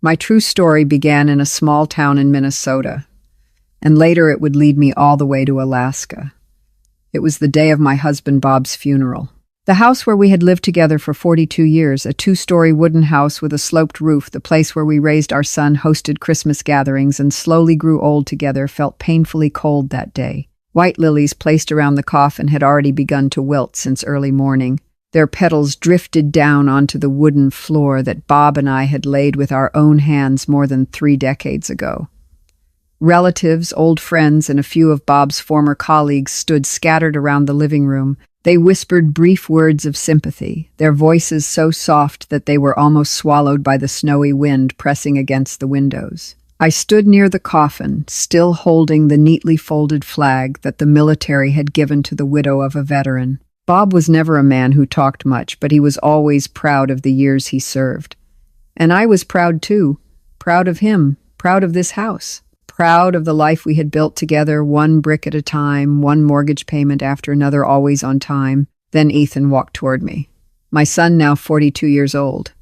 My true story began in a small town in Minnesota, and later it would lead me all the way to Alaska. It was the day of my husband Bob's funeral. The house where we had lived together for 42 years, a two-story wooden house with a sloped roof, the place where we raised our son, hosted Christmas gatherings, and slowly grew old together, felt painfully cold that day. White lilies placed around the coffin had already begun to wilt since early morning. Their petals drifted down onto the wooden floor that Bob and I had laid with our own hands more than 3 decades ago. Relatives, old friends, and a few of Bob's former colleagues stood scattered around the living room. They whispered brief words of sympathy, their voices so soft that they were almost swallowed by the snowy wind pressing against the windows. I stood near the coffin, still holding the neatly folded flag that the military had given to the widow of a veteran. Bob was never a man who talked much, but he was always proud of the years he served. And I was proud too, proud of him, proud of this house. Proud of the life we had built together, one brick at a time, one mortgage payment after another, always on time. Then Ethan walked toward me. My son, now 42 years old.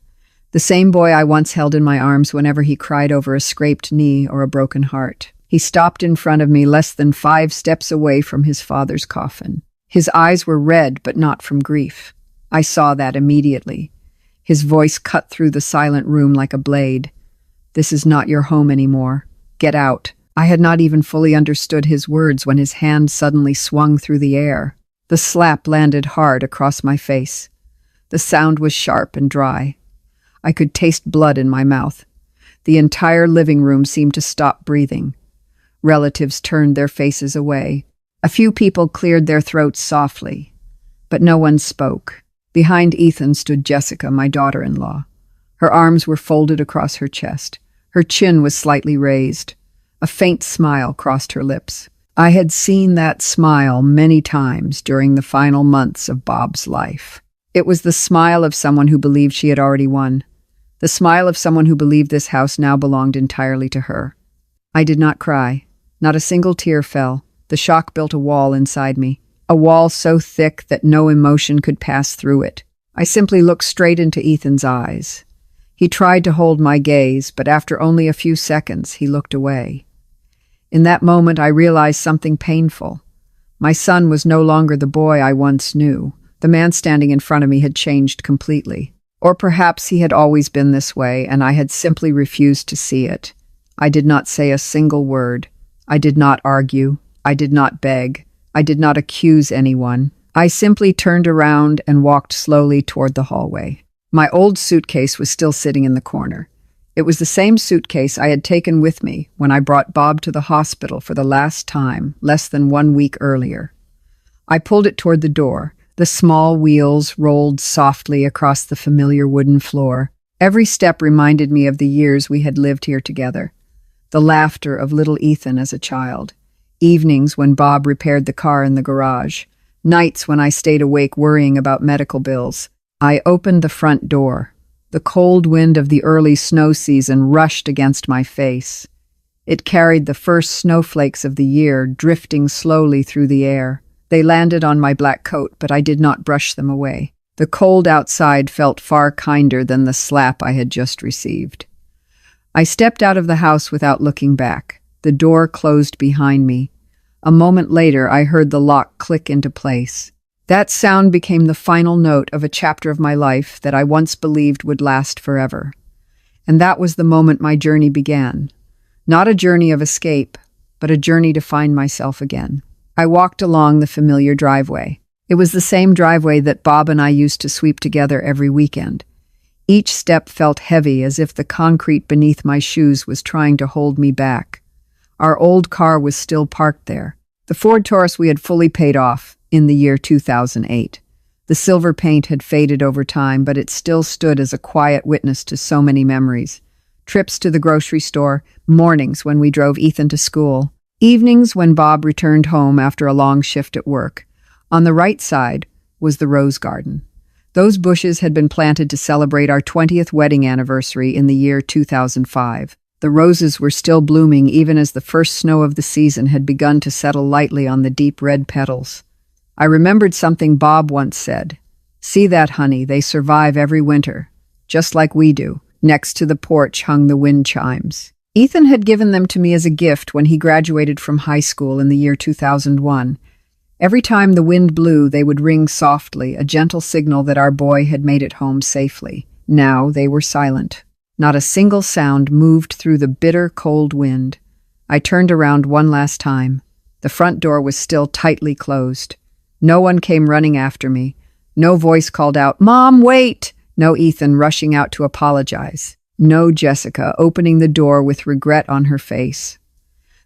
The same boy I once held in my arms whenever he cried over a scraped knee or a broken heart. He stopped in front of me less than 5 steps away from his father's coffin. His eyes were red, but not from grief. I saw that immediately. His voice cut through the silent room like a blade. "This is not your home anymore. Get out." I had not even fully understood his words when his hand suddenly swung through the air. The slap landed hard across my face. The sound was sharp and dry. I could taste blood in my mouth. The entire living room seemed to stop breathing. Relatives turned their faces away. A few people cleared their throats softly, but no one spoke. Behind Ethan stood Jessica, my daughter-in-law. Her arms were folded across her chest. Her chin was slightly raised. A faint smile crossed her lips. I had seen that smile many times during the final months of Bob's life. It was the smile of someone who believed she had already won. The smile of someone who believed this house now belonged entirely to her. I did not cry. Not a single tear fell. The shock built a wall inside me. A wall so thick that no emotion could pass through it. I simply looked straight into Ethan's eyes. He tried to hold my gaze, but after only a few seconds, he looked away. In that moment, I realized something painful. My son was no longer the boy I once knew. The man standing in front of me had changed completely. Or perhaps he had always been this way, and I had simply refused to see it. I did not say a single word. I did not argue. I did not beg. I did not accuse anyone. I simply turned around and walked slowly toward the hallway. My old suitcase was still sitting in the corner. It was the same suitcase I had taken with me when I brought Bob to the hospital for the last time, less than 1 week earlier. I pulled it toward the door. The small wheels rolled softly across the familiar wooden floor. Every step reminded me of the years we had lived here together. The laughter of little Ethan as a child. Evenings when Bob repaired the car in the garage. Nights when I stayed awake worrying about medical bills. I opened the front door. The cold wind of the early snow season rushed against my face. It carried the first snowflakes of the year, drifting slowly through the air. They landed on my black coat, but I did not brush them away. The cold outside felt far kinder than the slap I had just received. I stepped out of the house without looking back. The door closed behind me. A moment later, I heard the lock click into place. That sound became the final note of a chapter of my life that I once believed would last forever. And that was the moment my journey began. Not a journey of escape, but a journey to find myself again. I walked along the familiar driveway. It was the same driveway that Bob and I used to sweep together every weekend. Each step felt heavy, as if the concrete beneath my shoes was trying to hold me back. Our old car was still parked there. The Ford Taurus we had fully paid off in the year 2008. The silver paint had faded over time, but it still stood as a quiet witness to so many memories. Trips to the grocery store, mornings when we drove Ethan to school, evenings when Bob returned home after a long shift at work. On the right side was the rose garden. Those bushes had been planted to celebrate our 20th wedding anniversary in the year 2005. The roses were still blooming even as the first snow of the season had begun to settle lightly on the deep red petals. I remembered something Bob once said. "See that, honey, they survive every winter, just like we do." Next to the porch hung the wind chimes. Ethan had given them to me as a gift when he graduated from high school in the year 2001. Every time the wind blew, they would ring softly, a gentle signal that our boy had made it home safely. Now they were silent. Not a single sound moved through the bitter, cold wind. I turned around one last time. The front door was still tightly closed. No one came running after me. No voice called out, "Mom, wait!" No Ethan rushing out to apologize. No Jessica opening the door with regret on her face.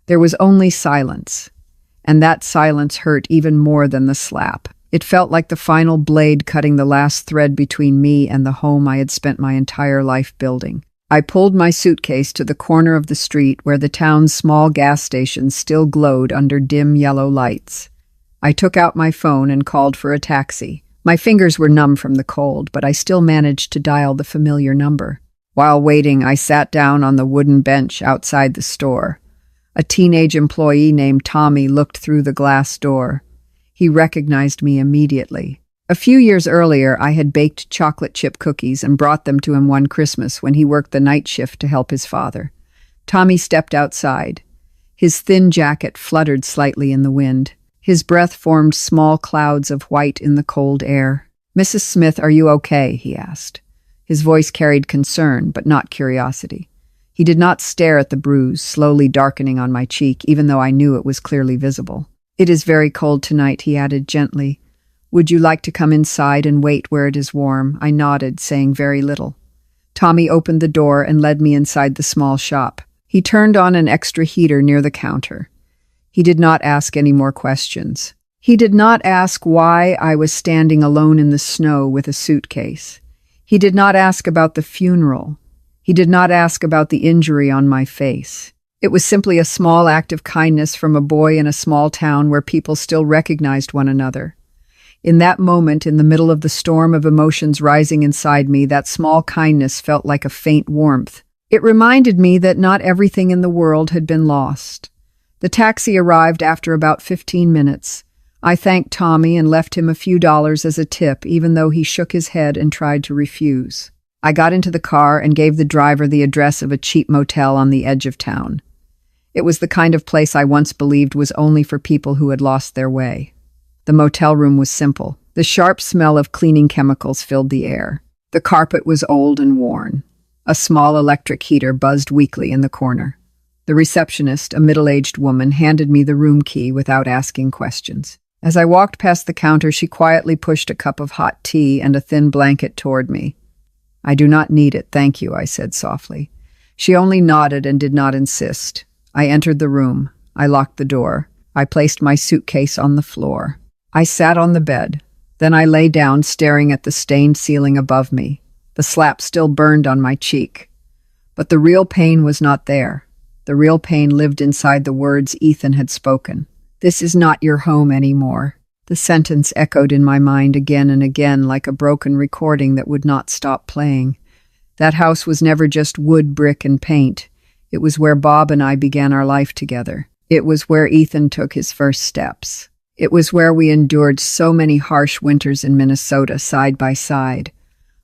There was only silence, and that silence hurt even more than the slap. It felt like the final blade cutting the last thread between me and the home I had spent my entire life building. I pulled my suitcase to the corner of the street where the town's small gas station still glowed under dim yellow lights. I took out my phone and called for a taxi. My fingers were numb from the cold, but I still managed to dial the familiar number. While waiting, I sat down on the wooden bench outside the store. A teenage employee named Tommy looked through the glass door. He recognized me immediately. A few years earlier, I had baked chocolate chip cookies and brought them to him one Christmas when he worked the night shift to help his father. Tommy stepped outside. His thin jacket fluttered slightly in the wind. His breath formed small clouds of white in the cold air. "Mrs. Smith, are you okay?" he asked. His voice carried concern, but not curiosity. He did not stare at the bruise, slowly darkening on my cheek, even though I knew it was clearly visible. "It is very cold tonight," he added gently. "Would you like to come inside and wait where it is warm?" I nodded, saying very little. Tommy opened the door and led me inside the small shop. He turned on an extra heater near the counter. He did not ask any more questions. He did not ask why I was standing alone in the snow with a suitcase. He did not ask about the funeral. He did not ask about the injury on my face. It was simply a small act of kindness from a boy in a small town where people still recognized one another. In that moment, in the middle of the storm of emotions rising inside me, that small kindness felt like a faint warmth. It reminded me that not everything in the world had been lost. The taxi arrived after about 15 minutes. I thanked Tommy and left him a few dollars as a tip, even though he shook his head and tried to refuse. I got into the car and gave the driver the address of a cheap motel on the edge of town. It was the kind of place I once believed was only for people who had lost their way. The motel room was simple. The sharp smell of cleaning chemicals filled the air. The carpet was old and worn. A small electric heater buzzed weakly in the corner. The receptionist, a middle-aged woman, handed me the room key without asking questions. As I walked past the counter, she quietly pushed a cup of hot tea and a thin blanket toward me. "I do not need it, thank you," I said softly. She only nodded and did not insist. I entered the room. I locked the door. I placed my suitcase on the floor. I sat on the bed. Then I lay down, staring at the stained ceiling above me. The slap still burned on my cheek. But the real pain was not there. The real pain lived inside the words Ethan had spoken. "This is not your home anymore." The sentence echoed in my mind again and again like a broken recording that would not stop playing. That house was never just wood, brick, and paint. It was where Bob and I began our life together. It was where Ethan took his first steps. It was where we endured so many harsh winters in Minnesota side by side.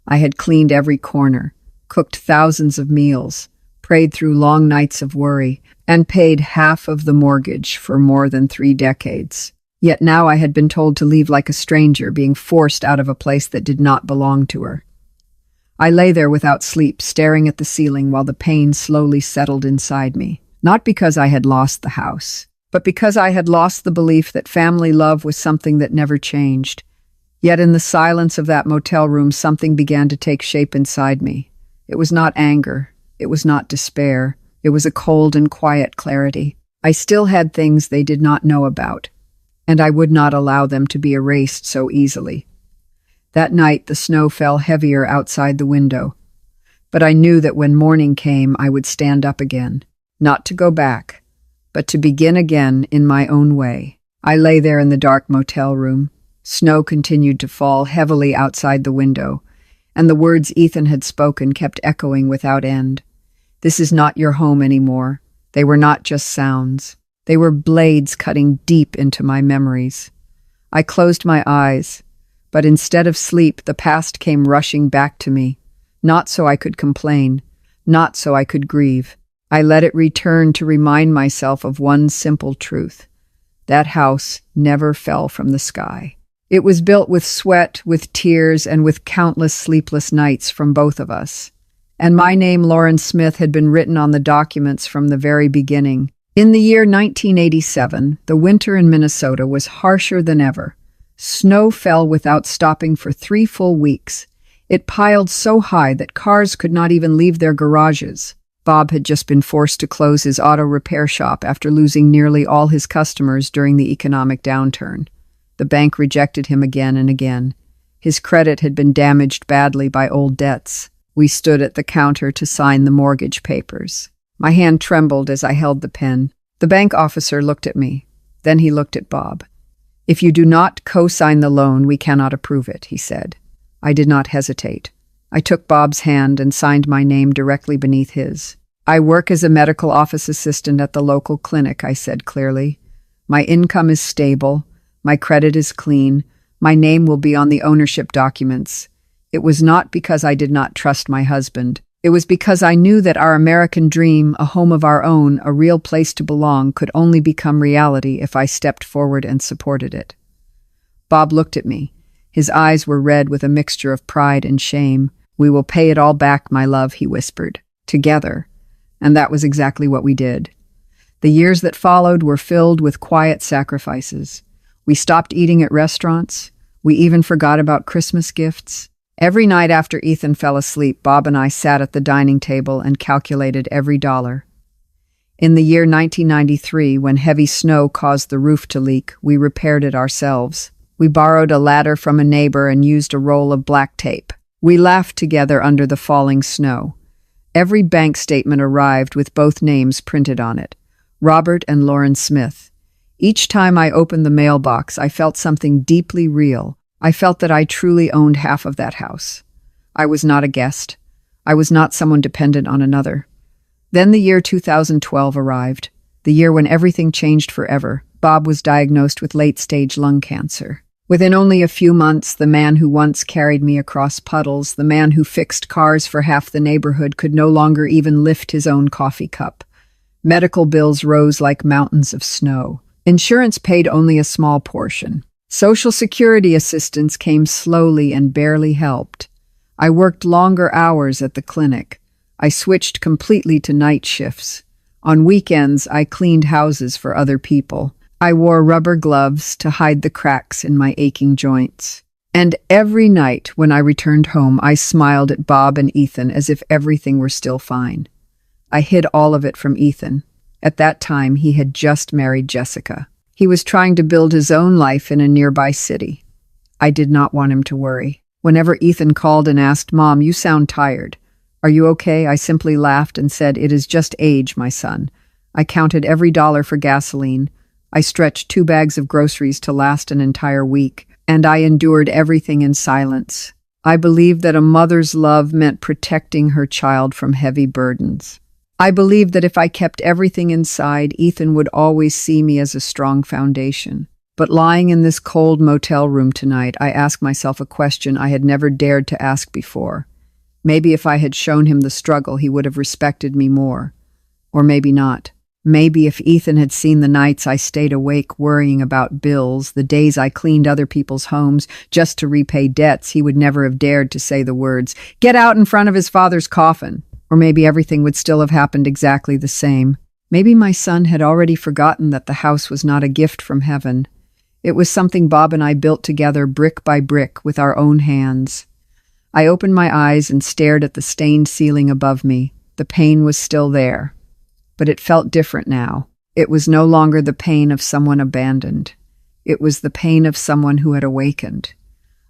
I had cleaned every corner, cooked thousands of meals, prayed through long nights of worry, and paid half of the mortgage for more than 3 decades. Yet now I had been told to leave like a stranger, being forced out of a place that did not belong to her. I lay there without sleep, staring at the ceiling while the pain slowly settled inside me. Not because I had lost the house, but because I had lost the belief that family love was something that never changed. Yet in the silence of that motel room, something began to take shape inside me. It was not anger. It was not despair. It was a cold and quiet clarity. I still had things they did not know about, and I would not allow them to be erased so easily. That night, the snow fell heavier outside the window, but I knew that when morning came, I would stand up again, not to go back, but to begin again in my own way. I lay there in the dark motel room. Snow continued to fall heavily outside the window, and the words Ethan had spoken kept echoing without end. "This is not your home anymore." They were not just sounds. They were blades cutting deep into my memories. I closed my eyes, but instead of sleep, the past came rushing back to me. Not so I could complain, not so I could grieve. I let it return to remind myself of one simple truth. That house never fell from the sky. It was built with sweat, with tears, and with countless sleepless nights from both of us. And my name, Lauren Smith, had been written on the documents from the very beginning. In the year 1987, the winter in Minnesota was harsher than ever. Snow fell without stopping for 3 full weeks. It piled so high that cars could not even leave their garages. Bob had just been forced to close his auto repair shop after losing nearly all his customers during the economic downturn. The bank rejected him again and again. His credit had been damaged badly by old debts. We stood at the counter to sign the mortgage papers. My hand trembled as I held the pen. The bank officer looked at me. Then he looked at Bob. "If you do not co-sign the loan, we cannot approve it," he said. I did not hesitate. I took Bob's hand and signed my name directly beneath his. "I work as a medical office assistant at the local clinic," I said clearly. "My income is stable. My credit is clean. My name will be on the ownership documents." It was not because I did not trust my husband. It was because I knew that our American dream, a home of our own, a real place to belong, could only become reality if I stepped forward and supported it. Bob looked at me. His eyes were red with a mixture of pride and shame. "We will pay it all back, my love," he whispered. "Together." And that was exactly what we did. The years that followed were filled with quiet sacrifices. We stopped eating at restaurants. We even forgot about Christmas gifts. Every night after Ethan fell asleep, Bob and I sat at the dining table and calculated every dollar. In the year 1993, when heavy snow caused the roof to leak, we repaired it ourselves. We borrowed a ladder from a neighbor and used a roll of black tape. We laughed together under the falling snow. Every bank statement arrived with both names printed on it, Robert and Lauren Smith. Each time I opened the mailbox, I felt something deeply real. I felt that I truly owned half of that house. I was not a guest. I was not someone dependent on another. Then the year 2012 arrived, the year when everything changed forever. Bob was diagnosed with late-stage lung cancer. Within only a few months, the man who once carried me across puddles, the man who fixed cars for half the neighborhood, could no longer even lift his own coffee cup. Medical bills rose like mountains of snow. Insurance paid only a small portion. Social Security assistance came slowly and barely helped. I worked longer hours at the clinic. I switched completely to night shifts. On weekends, I cleaned houses for other people. I wore rubber gloves to hide the cracks in my aching joints. And every night when I returned home, I smiled at Bob and Ethan as if everything were still fine. I hid all of it from Ethan. At that time, he had just married Jessica. He was trying to build his own life in a nearby city. I did not want him to worry. Whenever Ethan called and asked, "Mom, you sound tired. Are you okay?" I simply laughed and said, "It is just age, my son." I counted every dollar for gasoline. I stretched 2 bags of groceries to last an entire week, and I endured everything in silence. I believed that a mother's love meant protecting her child from heavy burdens. I believed that if I kept everything inside, Ethan would always see me as a strong foundation. But lying in this cold motel room tonight, I asked myself a question I had never dared to ask before. Maybe if I had shown him the struggle, he would have respected me more. Or maybe not. Maybe if Ethan had seen the nights I stayed awake worrying about bills, the days I cleaned other people's homes just to repay debts, he would never have dared to say the words, "Get out in front of his father's coffin." Or maybe everything would still have happened exactly the same. Maybe my son had already forgotten that the house was not a gift from heaven. It was something Bob and I built together brick by brick with our own hands. I opened my eyes and stared at the stained ceiling above me. The pain was still there, but it felt different now. It was no longer the pain of someone abandoned. It was the pain of someone who had awakened.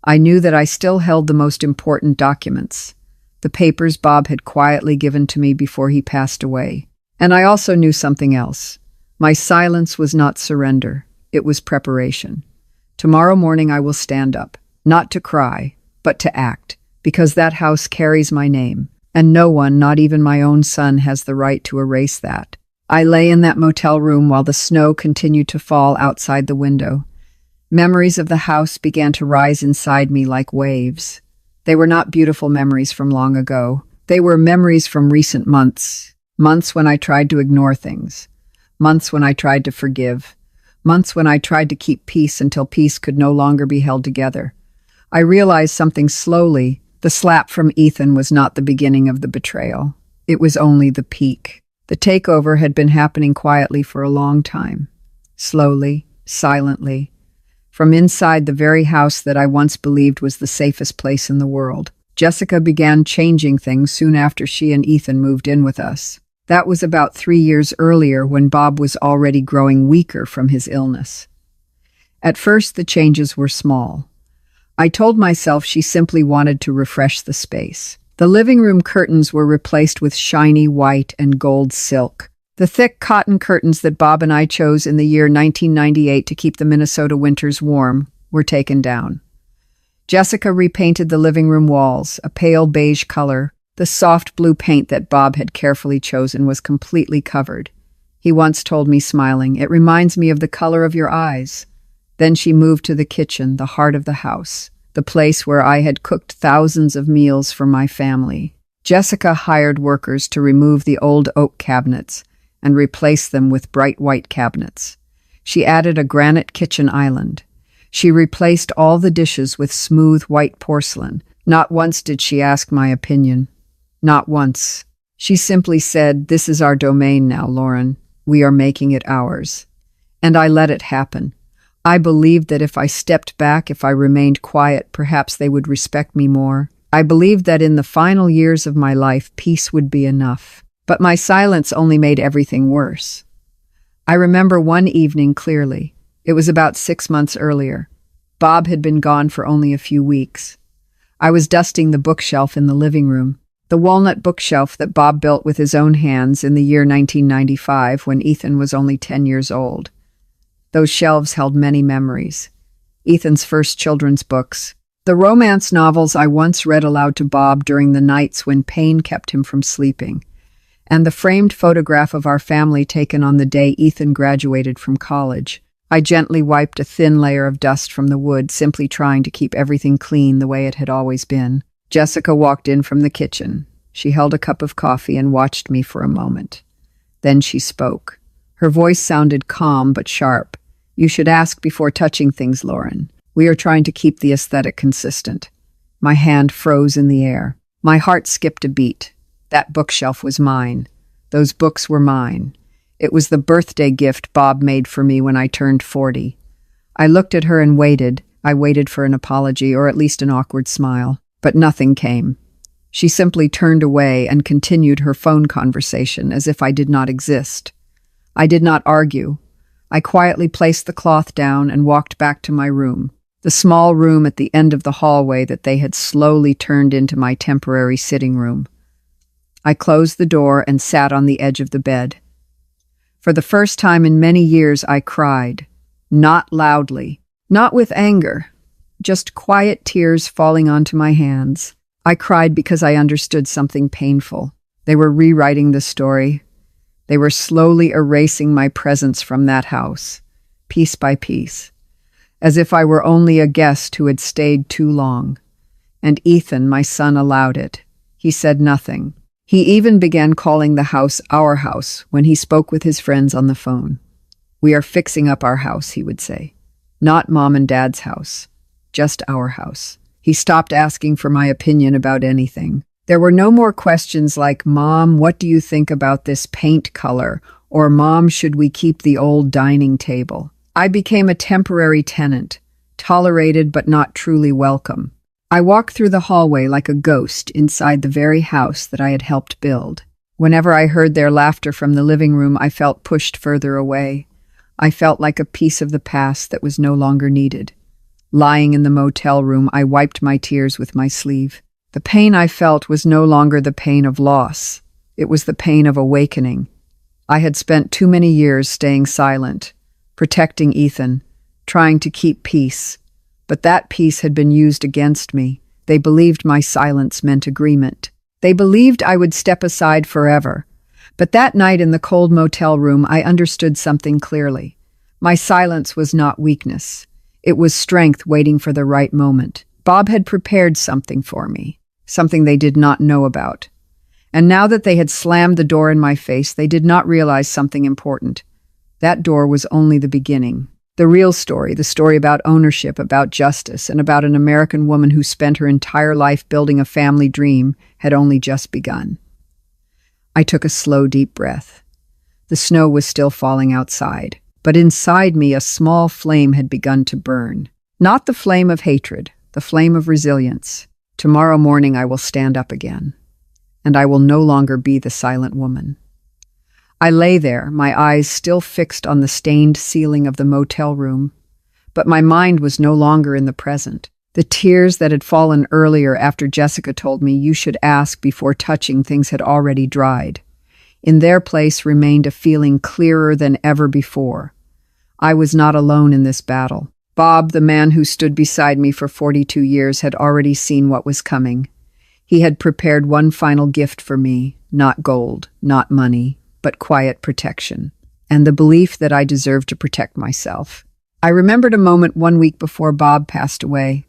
I knew that I still held the most important documents, the papers Bob had quietly given to me before he passed away. And I also knew something else. My silence was not surrender. It was preparation. Tomorrow morning I will stand up, not to cry, but to act, because that house carries my name, and no one, not even my own son, has the right to erase that. I lay in that motel room while the snow continued to fall outside the window. Memories of the house began to rise inside me like waves. They were not beautiful memories from long ago. They were memories from recent months. Months when I tried to ignore things. Months when I tried to forgive. Months when I tried to keep peace until peace could no longer be held together. I realized something slowly. The slap from Ethan was not the beginning of the betrayal. It was only the peak. The takeover had been happening quietly for a long time. Slowly, silently. From inside the very house that I once believed was the safest place in the world. Jessica began changing things soon after she and Ethan moved in with us. That was about 3 years earlier when Bob was already growing weaker from his illness. At first, the changes were small. I told myself she simply wanted to refresh the space. The living room curtains were replaced with shiny white and gold silk. The thick cotton curtains that Bob and I chose in the year 1998 to keep the Minnesota winters warm were taken down. Jessica repainted the living room walls, a pale beige color. The soft blue paint that Bob had carefully chosen was completely covered. He once told me, smiling, "It reminds me of the color of your eyes." Then she moved to the kitchen, the heart of the house, the place where I had cooked thousands of meals for my family. Jessica hired workers to remove the old oak cabinets and replace them with bright white cabinets. She added a granite kitchen island. She replaced all the dishes with smooth white porcelain. Not once did she ask my opinion. Not once. She simply said, "This is our domain now, Lauren. We are making it ours." And I let it happen. I believed that if I stepped back, if I remained quiet, perhaps they would respect me more. I believed that in the final years of my life, peace would be enough. But my silence only made everything worse. I remember one evening clearly. It was about 6 months earlier. Bob had been gone for only a few weeks. I was dusting the bookshelf in the living room. The walnut bookshelf that Bob built with his own hands in the year 1995 when Ethan was only 10 years old. Those shelves held many memories. Ethan's first children's books. The romance novels I once read aloud to Bob during the nights when pain kept him from sleeping. And the framed photograph of our family taken on the day Ethan graduated from college. I gently wiped a thin layer of dust from the wood, simply trying to keep everything clean the way it had always been. Jessica walked in from the kitchen. She held a cup of coffee and watched me for a moment. Then she spoke. Her voice sounded calm but sharp. "You should ask before touching things, Lauren. We are trying to keep the aesthetic consistent." My hand froze in the air. My heart skipped a beat. That bookshelf was mine. Those books were mine. It was the birthday gift Bob made for me when I turned 40. I looked at her and waited. I waited for an apology, or at least an awkward smile. But nothing came. She simply turned away and continued her phone conversation as if I did not exist. I did not argue. I quietly placed the cloth down and walked back to my room, the small room at the end of the hallway that they had slowly turned into my temporary sitting room. I closed the door and sat on the edge of the bed. For the first time in many years, I cried. Not loudly, not with anger, just quiet tears falling onto my hands. I cried because I understood something painful. They were rewriting the story. They were slowly erasing my presence from that house, piece by piece, as if I were only a guest who had stayed too long. And Ethan, my son, allowed it. He said nothing. He even began calling the house our house when he spoke with his friends on the phone. "We are fixing up our house," he would say. "Not Mom and Dad's house. Just our house." He stopped asking for my opinion about anything. There were no more questions like, "Mom, what do you think about this paint color?" or "Mom, should we keep the old dining table?" I became a temporary tenant, tolerated but not truly welcome. I walked through the hallway like a ghost inside the very house that I had helped build. Whenever I heard their laughter from the living room, I felt pushed further away. I felt like a piece of the past that was no longer needed. Lying in the motel room, I wiped my tears with my sleeve. The pain I felt was no longer the pain of loss. It was the pain of awakening. I had spent too many years staying silent, protecting Ethan, trying to keep peace. But that peace had been used against me. They believed my silence meant agreement. They believed I would step aside forever. But that night in the cold motel room, I understood something clearly. My silence was not weakness. It was strength waiting for the right moment. Bob had prepared something for me, something they did not know about. And now that they had slammed the door in my face, they did not realize something important. That door was only the beginning. The real story, the story about ownership, about justice, and about an American woman who spent her entire life building a family dream, had only just begun. I took a slow, deep breath. The snow was still falling outside, but inside me a small flame had begun to burn. Not the flame of hatred, the flame of resilience. Tomorrow morning I will stand up again, and I will no longer be the silent woman. I lay there, my eyes still fixed on the stained ceiling of the motel room, but my mind was no longer in the present. The tears that had fallen earlier after Jessica told me you should ask before touching things had already dried. In their place remained a feeling clearer than ever before. I was not alone in this battle. Bob, the man who stood beside me for 42 years, had already seen what was coming. He had prepared one final gift for me, not gold, not money, but quiet protection, and the belief that I deserved to protect myself. I remembered a moment 1 week before Bob passed away.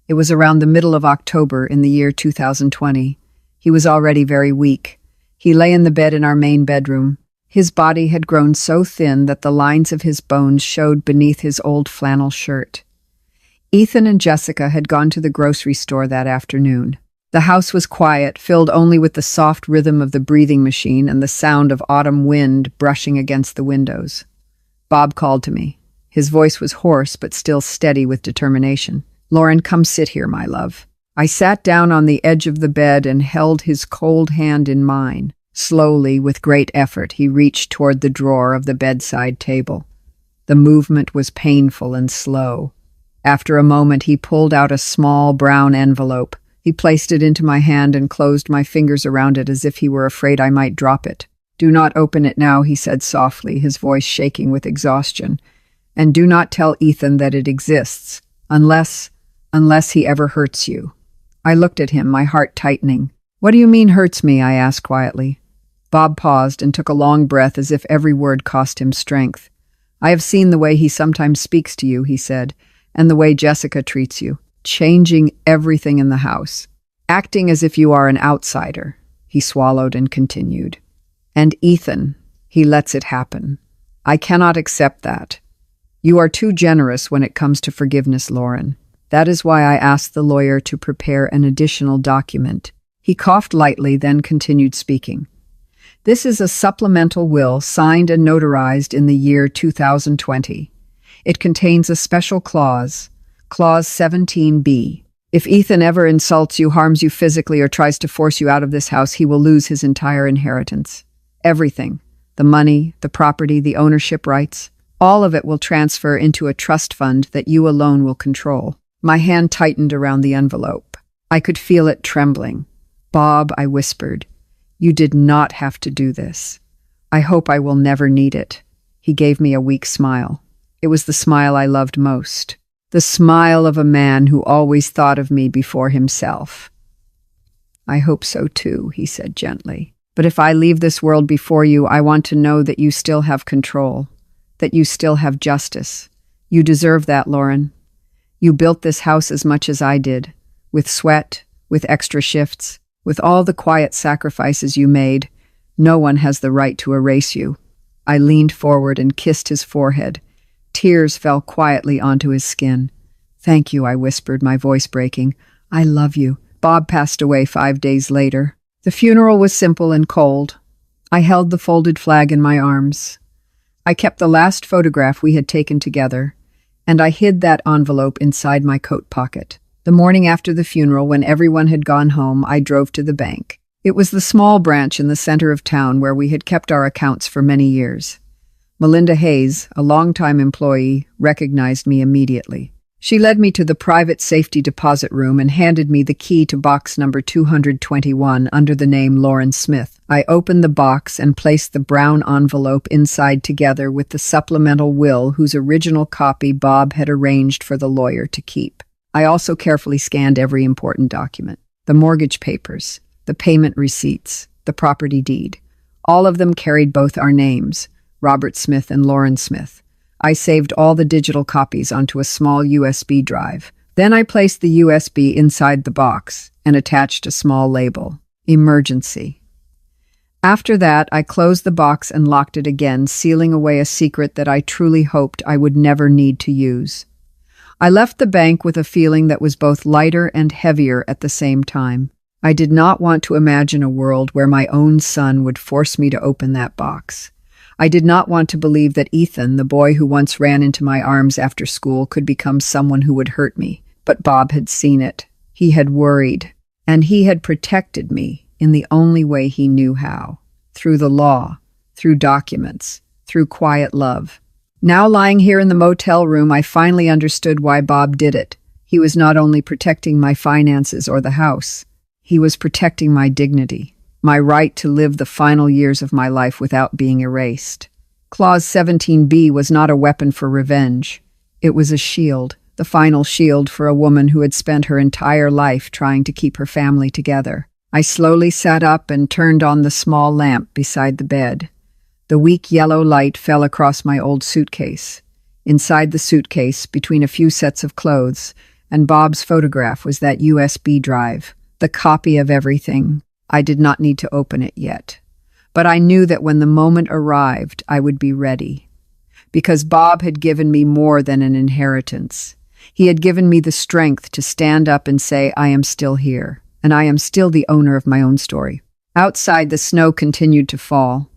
It was around the middle of October in the year 2020. He was already very weak. He lay in the bed in our main bedroom. His body had grown so thin that the lines of his bones showed beneath his old flannel shirt. Ethan and Jessica had gone to the grocery store that afternoon. The house was quiet, filled only with the soft rhythm of the breathing machine and the sound of autumn wind brushing against the windows. Bob called to me. His voice was hoarse but still steady with determination. "Lauren, come sit here, my love." I sat down on the edge of the bed and held his cold hand in mine. Slowly, with great effort, he reached toward the drawer of the bedside table. The movement was painful and slow. After a moment, he pulled out a small brown envelope. He placed it into my hand and closed my fingers around it as if he were afraid I might drop it. "Do not open it now," he said softly, his voice shaking with exhaustion. "And do not tell Ethan that it exists, unless he ever hurts you." I looked at him, my heart tightening. "What do you mean hurts me?" I asked quietly. Bob paused and took a long breath as if every word cost him strength. "I have seen the way he sometimes speaks to you," he said, "and the way Jessica treats you. Changing everything in the house. Acting as if you are an outsider." He swallowed and continued. "And Ethan, he lets it happen. I cannot accept that. You are too generous when it comes to forgiveness, Lauren. That is why I asked the lawyer to prepare an additional document." He coughed lightly, then continued speaking. "This is a supplemental will signed and notarized in the year 2020. It contains a special clause, Clause 17B. If Ethan ever insults you, harms you physically, or tries to force you out of this house, he will lose his entire inheritance. Everything. The money, the property, the ownership rights. All of it will transfer into a trust fund that you alone will control." My hand tightened around the envelope. I could feel it trembling. "Bob," I whispered, "you did not have to do this. I hope I will never need it." He gave me a weak smile. It was the smile I loved most. The smile of a man who always thought of me before himself. "I hope so too," he said gently. "But if I leave this world before you, I want to know that you still have control, that you still have justice. You deserve that, Lauren. You built this house as much as I did, with sweat, with extra shifts, with all the quiet sacrifices you made. No one has the right to erase you." I leaned forward and kissed his forehead. Tears fell quietly onto his skin. "Thank you," I whispered, my voice breaking. "I love you." Bob passed away 5 days later. The funeral was simple and cold. I held the folded flag in my arms. I kept the last photograph we had taken together, and I hid that envelope inside my coat pocket. The morning after the funeral, when everyone had gone home, I drove to the bank. It was the small branch in the center of town where we had kept our accounts for many years. Melinda Hayes, a longtime employee, recognized me immediately. She led me to the private safety deposit room and handed me the key to box number 221 under the name Lauren Smith. I opened the box and placed the brown envelope inside together with the supplemental will whose original copy Bob had arranged for the lawyer to keep. I also carefully scanned every important document. The mortgage papers, the payment receipts, the property deed. All of them carried both our names, Robert Smith and Lauren Smith. I saved all the digital copies onto a small USB drive, Then I placed the USB inside the box and attached a small label, Emergency. After that, I closed the box and locked it again, sealing away a secret that I truly hoped I would never need to use. I left the bank with a feeling that was both lighter and heavier at the same time. I did not want to imagine a world where my own son would force me to open that box. I did not want to believe that Ethan, the boy who once ran into my arms after school, could become someone who would hurt me. But Bob had seen it. He had worried. And he had protected me in the only way he knew how. Through the law, through documents, through quiet love. Now lying here in the motel room, I finally understood why Bob did it. He was not only protecting my finances or the house. He was protecting my dignity, my right to live the final years of my life without being erased. Clause 17b was not a weapon for revenge. It was a shield, the final shield for a woman who had spent her entire life trying to keep her family together. I slowly sat up and turned on the small lamp beside the bed. The weak yellow light fell across my old suitcase. Inside the suitcase, between a few sets of clothes and Bob's photograph, was that USB drive, the copy of everything. I did not need to open it yet. But I knew that when the moment arrived, I would be ready. Because Bob had given me more than an inheritance. He had given me the strength to stand up and say, I am still here. And I am still the owner of my own story. Outside, the snow continued to fall,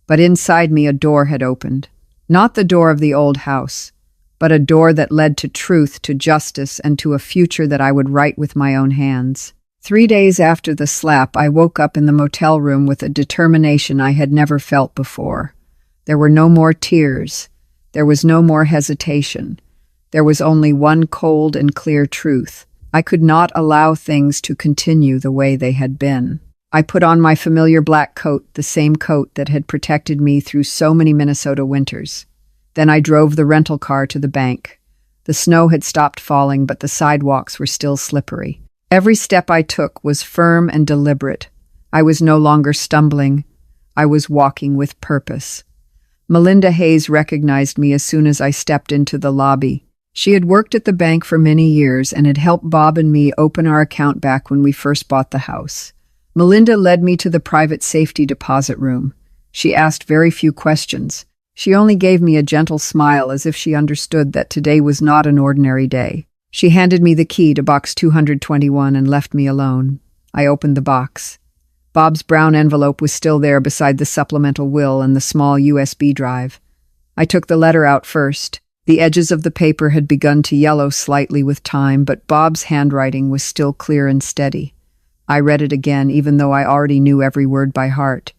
but inside me a door had opened. Not the door of the old house, but a door that led to truth, to justice, and to a future that I would write with my own hands. 3 days after the slap, I woke up in the motel room with a determination I had never felt before. There were no more tears. There was no more hesitation. There was only one cold and clear truth. I could not allow things to continue the way they had been. I put on my familiar black coat, the same coat that had protected me through so many Minnesota winters. Then I drove the rental car to the bank. The snow had stopped falling, but the sidewalks were still slippery. Every step I took was firm and deliberate. I was no longer stumbling. I was walking with purpose. Melinda Hayes recognized me as soon as I stepped into the lobby. She had worked at the bank for many years and had helped Bob and me open our account back when we first bought the house. Melinda led me to the private safety deposit room. She asked very few questions. She only gave me a gentle smile as if she understood that today was not an ordinary day. She handed me the key to box 221 and left me alone. I opened the box. Bob's brown envelope was still there beside the supplemental will and the small USB drive. I took the letter out first. The edges of the paper had begun to yellow slightly with time, but Bob's handwriting was still clear and steady. I read it again, even though I already knew every word by heart.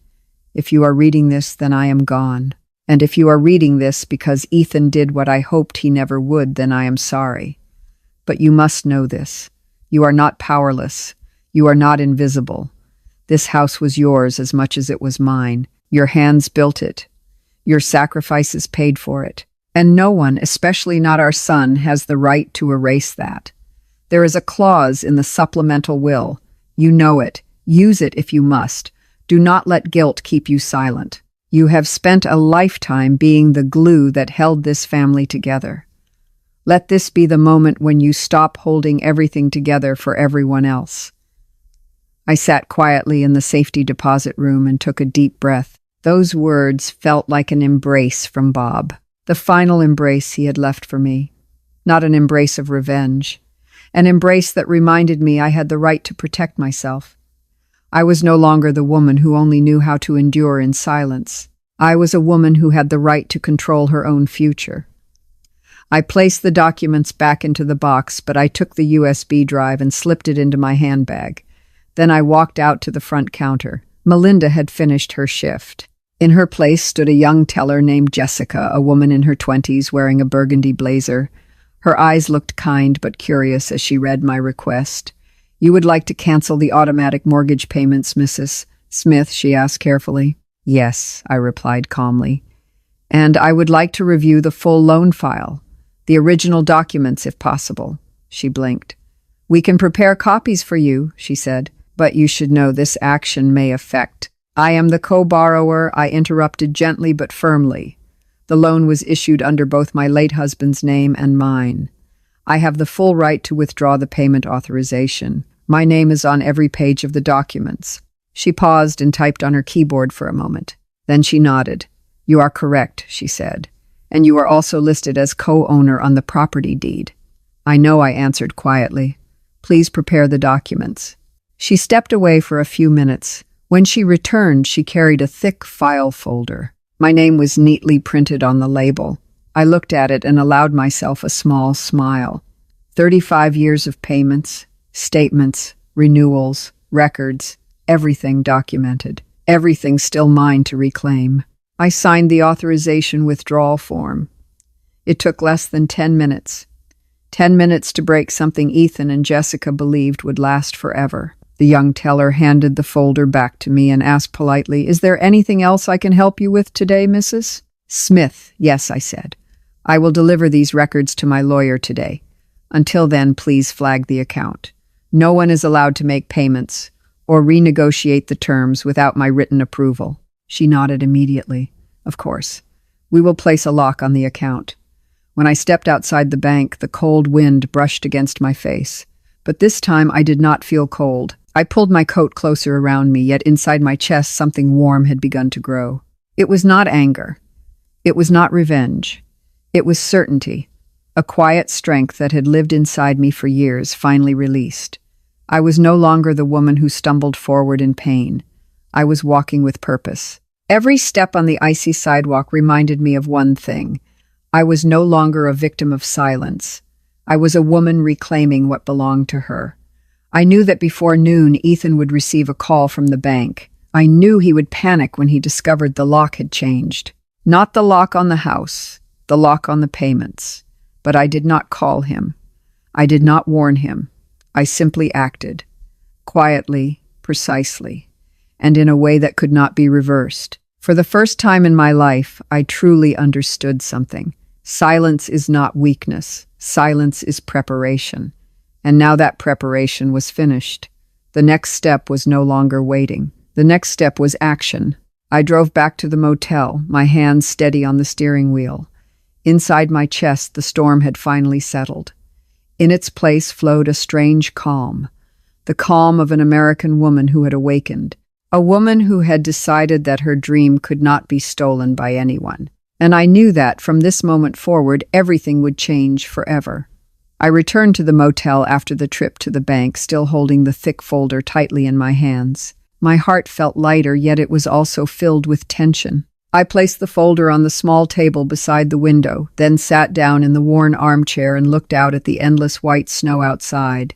If you are reading this, then I am gone. And if you are reading this because Ethan did what I hoped he never would, then I am sorry. But you must know this. You are not powerless. You are not invisible. This house was yours as much as it was mine. Your hands built it. Your sacrifices paid for it. And no one, especially not our son, has the right to erase that. There is a clause in the supplemental will. You know it. Use it if you must. Do not let guilt keep you silent. You have spent a lifetime being the glue that held this family together. Let this be the moment when you stop holding everything together for everyone else. I sat quietly in the safety deposit room and took a deep breath. Those words felt like an embrace from Bob. The final embrace he had left for me. Not an embrace of revenge. An embrace that reminded me I had the right to protect myself. I was no longer the woman who only knew how to endure in silence. I was a woman who had the right to control her own future. I placed the documents back into the box, but I took the USB drive and slipped it into my handbag. Then I walked out to the front counter. Melinda had finished her shift. In her place stood a young teller named Jessica, a woman in her 20s wearing a burgundy blazer. Her eyes looked kind but curious as she read my request. You would like to cancel the automatic mortgage payments, Mrs. Smith, she asked carefully. Yes, I replied calmly. And I would like to review the full loan file, the original documents if possible. She blinked. We can prepare copies for you, she said, but you should know this action may affect. I am the co-borrower, I interrupted gently but firmly. The loan was issued under both my late husband's name and mine. I have the full right to withdraw the payment authorization. My name is on every page of the documents." She paused and typed on her keyboard for a moment. Then she nodded. "You are correct," she said. "And you are also listed as co-owner on the property deed." "I know," I answered quietly. "Please prepare the documents." She stepped away for a few minutes. When she returned, she carried a thick file folder. My name was neatly printed on the label. I looked at it and allowed myself a small smile. 35 years of payments, statements, renewals, records, everything documented. Everything still mine to reclaim. I signed the authorization withdrawal form. It took less than 10 minutes. 10 minutes to break something Ethan and Jessica believed would last forever. The young teller handed the folder back to me and asked politely, "Is there anything else I can help you with today, Mrs. Smith?" "Yes," I said. "I will deliver these records to my lawyer today. Until then, please flag the account. No one is allowed to make payments or renegotiate the terms without my written approval." She nodded immediately. "Of course. We will place a lock on the account." When I stepped outside the bank, the cold wind brushed against my face. But this time I did not feel cold. I pulled my coat closer around me, yet inside my chest something warm had begun to grow. It was not anger. It was not revenge. It was certainty. A quiet strength that had lived inside me for years finally released. I was no longer the woman who stumbled forward in pain. I was walking with purpose. Every step on the icy sidewalk reminded me of one thing. I was no longer a victim of silence. I was a woman reclaiming what belonged to her. I knew that before noon, Ethan would receive a call from the bank. I knew he would panic when he discovered the lock had changed. Not the lock on the house, the lock on the payments. But I did not call him. I did not warn him. I simply acted. Quietly, precisely, and in a way that could not be reversed. For the first time in my life, I truly understood something. Silence is not weakness. Silence is preparation. And now that preparation was finished. The next step was no longer waiting. The next step was action. I drove back to the motel, my hands steady on the steering wheel. Inside my chest, the storm had finally settled. In its place flowed a strange calm. The calm of an American woman who had awakened. A woman who had decided that her dream could not be stolen by anyone. And I knew that from this moment forward, everything would change forever. I returned to the motel after the trip to the bank, still holding the thick folder tightly in my hands. My heart felt lighter, yet it was also filled with tension. I placed the folder on the small table beside the window, then sat down in the worn armchair and looked out at the endless white snow outside.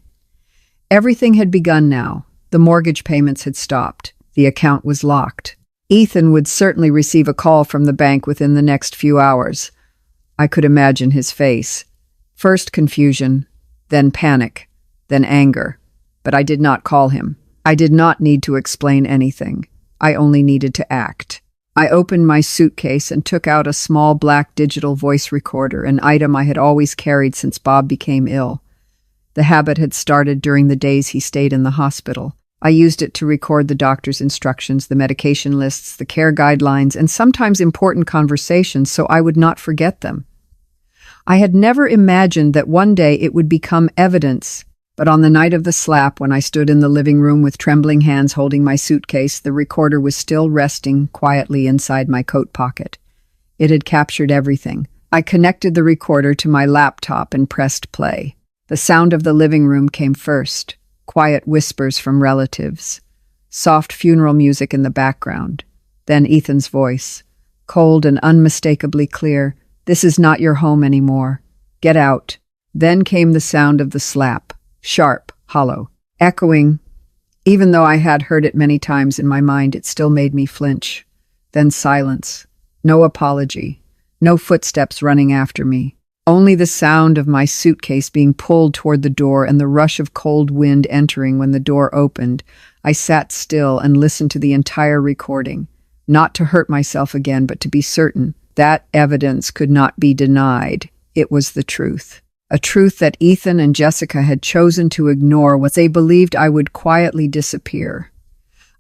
Everything had begun now. The mortgage payments had stopped. The account was locked. Ethan would certainly receive a call from the bank within the next few hours. I could imagine his face. First confusion, then panic, then anger. But I did not call him. I did not need to explain anything. I only needed to act. I opened my suitcase and took out a small black digital voice recorder, an item I had always carried since Bob became ill. The habit had started during the days he stayed in the hospital. I used it to record the doctor's instructions, the medication lists, the care guidelines, and sometimes important conversations so I would not forget them. I had never imagined that one day it would become evidence, but on the night of the slap, when I stood in the living room with trembling hands holding my suitcase, the recorder was still resting quietly inside my coat pocket. It had captured everything. I connected the recorder to my laptop and pressed play. The sound of the living room came first, quiet whispers from relatives, soft funeral music in the background, then Ethan's voice, cold and unmistakably clear. "This is not your home anymore. Get out." Then came the sound of the slap, sharp, hollow, echoing. Even though I had heard it many times in my mind, it still made me flinch. Then silence. No apology. No footsteps running after me. Only the sound of my suitcase being pulled toward the door and the rush of cold wind entering when the door opened. I sat still and listened to the entire recording, not to hurt myself again, but to be certain. That evidence could not be denied. It was the truth. A truth that Ethan and Jessica had chosen to ignore, what they believed I would quietly disappear.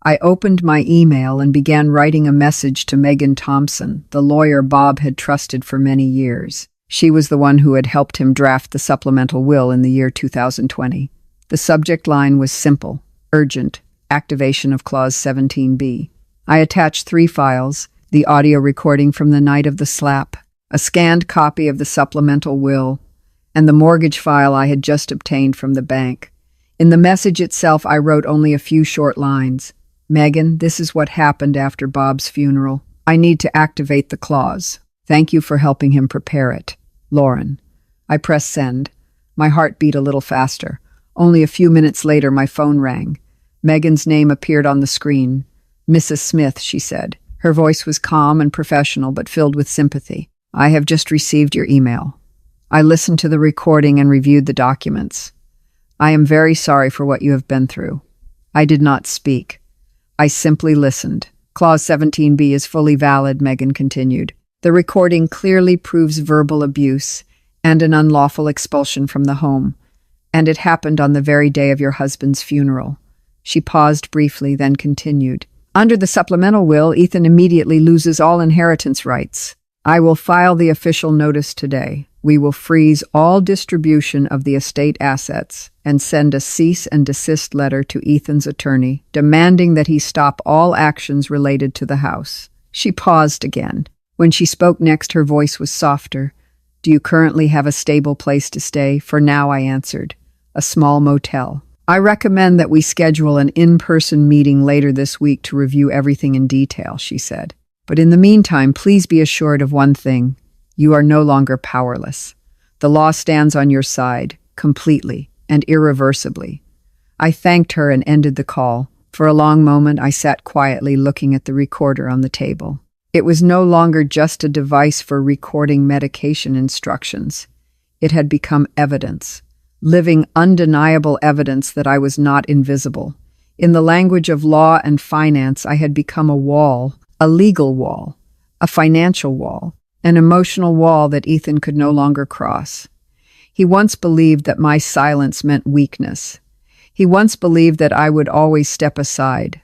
I opened my email and began writing a message to Megan Thompson, the lawyer Bob had trusted for many years. She was the one who had helped him draft the supplemental will in the year 2020. The subject line was simple: urgent, activation of Clause 17B. I attached 3 files: the audio recording from the night of the slap, a scanned copy of the supplemental will, and the mortgage file I had just obtained from the bank. In the message itself, I wrote only a few short lines. Megan, this is what happened after Bob's funeral. I need to activate the clause. Thank you for helping him prepare it. Lauren. I pressed send. My heart beat a little faster. Only a few minutes later, my phone rang. Megan's name appeared on the screen. Mrs. Smith, she said. Her voice was calm and professional, but filled with sympathy. I have just received your email. I listened to the recording and reviewed the documents. I am very sorry for what you have been through. I did not speak. I simply listened. Clause 17B is fully valid, Megan continued. The recording clearly proves verbal abuse and an unlawful expulsion from the home, and it happened on the very day of your husband's funeral. She paused briefly, then continued. Under the supplemental will, Ethan immediately loses all inheritance rights. I will file the official notice today. We will freeze all distribution of the estate assets and send a cease and desist letter to Ethan's attorney, demanding that he stop all actions related to the house. She paused again. When she spoke next, her voice was softer. Do you currently have a stable place to stay? For now, I answered. A small motel. I recommend that we schedule an in-person meeting later this week to review everything in detail, she said. But in the meantime, please be assured of one thing. You are no longer powerless. The law stands on your side, completely and irreversibly. I thanked her and ended the call. For a long moment, I sat quietly looking at the recorder on the table. It was no longer just a device for recording medication instructions. It had become evidence, living, undeniable evidence that I was not invisible. In the language of law and finance, I had become a wall, a legal wall, a financial wall, an emotional wall that Ethan could no longer cross. He once believed that my silence meant weakness. He once believed that I would always step aside.